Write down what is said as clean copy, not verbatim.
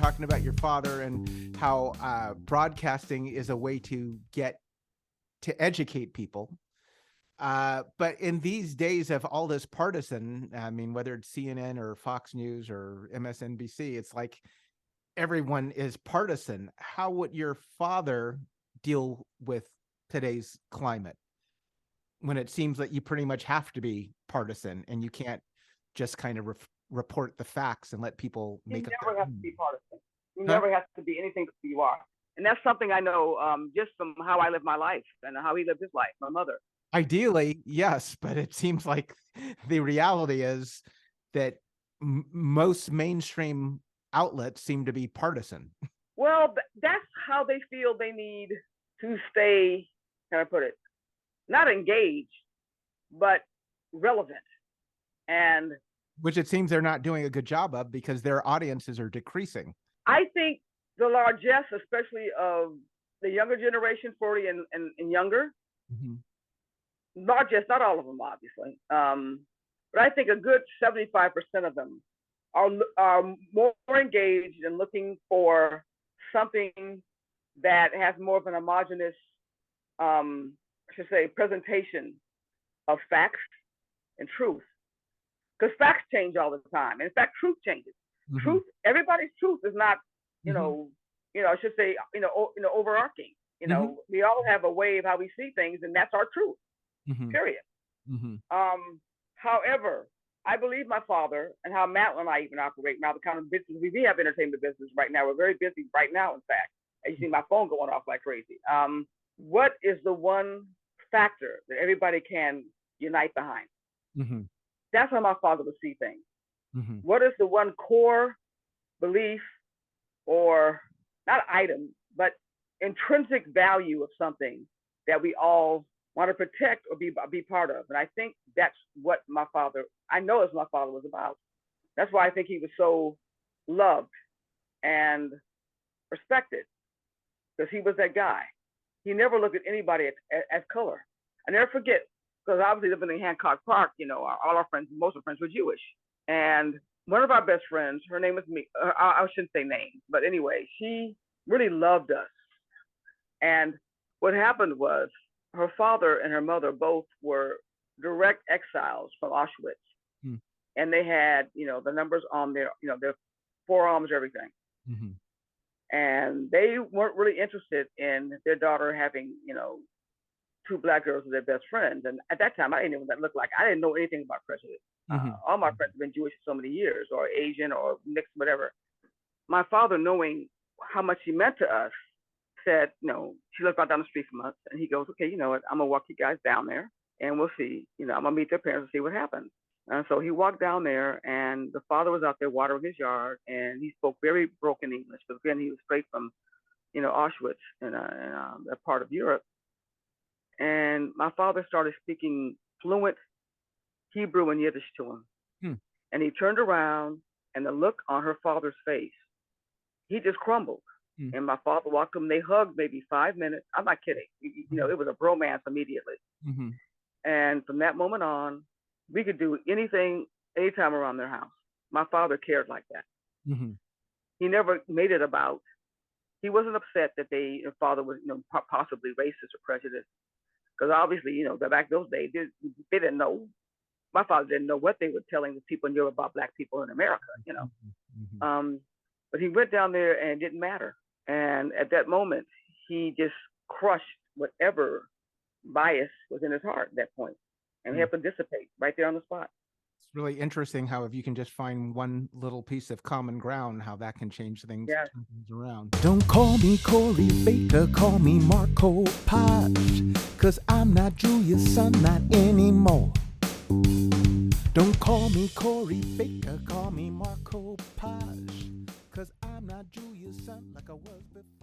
talking about your father and how broadcasting is a way to educate people. But in these days of all this partisan, I mean, whether it's CNN or Fox News or MSNBC, it's like everyone is partisan. How would your father deal with today's climate when it seems that you pretty much have to be partisan and you can't just kind of report the facts and let people make You up never their have to be own? partisan. You Huh? never have to be anything that you are. And that's something I know just from how I live my life and how he lived his life, my mother. Ideally, yes, but it seems like the reality is that most mainstream outlets seem to be partisan. Well, that's how they feel they need to stay, how can I put it, not engaged, but relevant. And Which it seems they're not doing a good job of because their audiences are decreasing. I think the largesse, especially of the younger generation, 40 and younger, largesse, not all of them, obviously, but I think a good 75% of them are more engaged and looking for something that has more of an homogenous, I should say, presentation of facts and truth. Because facts change all the time. In fact, truth changes. Truth, everybody's truth is not, I should say, overarching. We all have a way of how we see things, and that's our truth. Period. However, I believe my father and how Matt and I even operate now, the kind of business we have, entertainment business right now. We're very busy right now, in fact. As you see my phone going off like crazy. What is the one factor that everybody can unite behind? That's how my father would see things. What is the one core belief, or not item, but intrinsic value of something that we all want to protect or be part of? And I think that's what my father, I know is my father was about. That's why I think he was so loved and respected, because he was that guy. He never looked at anybody as color. I never forget, because obviously living in Hancock Park, all our friends, most of our friends were Jewish. And one of our best friends, her name was I shouldn't say names, but anyway, she really loved us. And what happened was her father and her mother both were direct exiles from Auschwitz. And they had, the numbers on their forearms, everything. And they weren't really interested in their daughter having, two Black girls as their best friends. And at that time, I didn't know what that looked like. I didn't know anything about prejudice. All my friends have been Jewish for so many years, or Asian, or mixed, whatever. My father, knowing how much he meant to us, said, she lived right down the street from us. And he goes, okay, you know what? I'm going to walk you guys down there and we'll see. I'm going to meet their parents and see what happens. And so he walked down there, and the father was out there watering his yard, and he spoke very broken English, because again, he was straight from, Auschwitz in a part of Europe. And my father started speaking fluent Hebrew and Yiddish to him. And he turned around, and the look on her father's face, he just crumbled. And my father walked him. They hugged maybe 5 minutes. I'm not kidding. It was a bromance immediately. And from that moment on, we could do anything, anytime around their house. My father cared like that. He never made it about. He wasn't upset that their father was, possibly racist or prejudiced, because obviously, back those days, they didn't know. My father didn't know what they were telling the people in Europe about Black people in America, But he went down there, and it didn't matter. And at that moment, he just crushed whatever bias was in his heart at that point, and helped him dissipate right there on the spot. It's really interesting how if you can just find one little piece of common ground, how that can change things, turn things around. Don't call me Corey Baker, call me Marc Copage, 'cause I'm not Julia's son, not anymore. Don't call me Corey Baker, call me Marc Copage, 'cause I'm not Julia's son like I was before.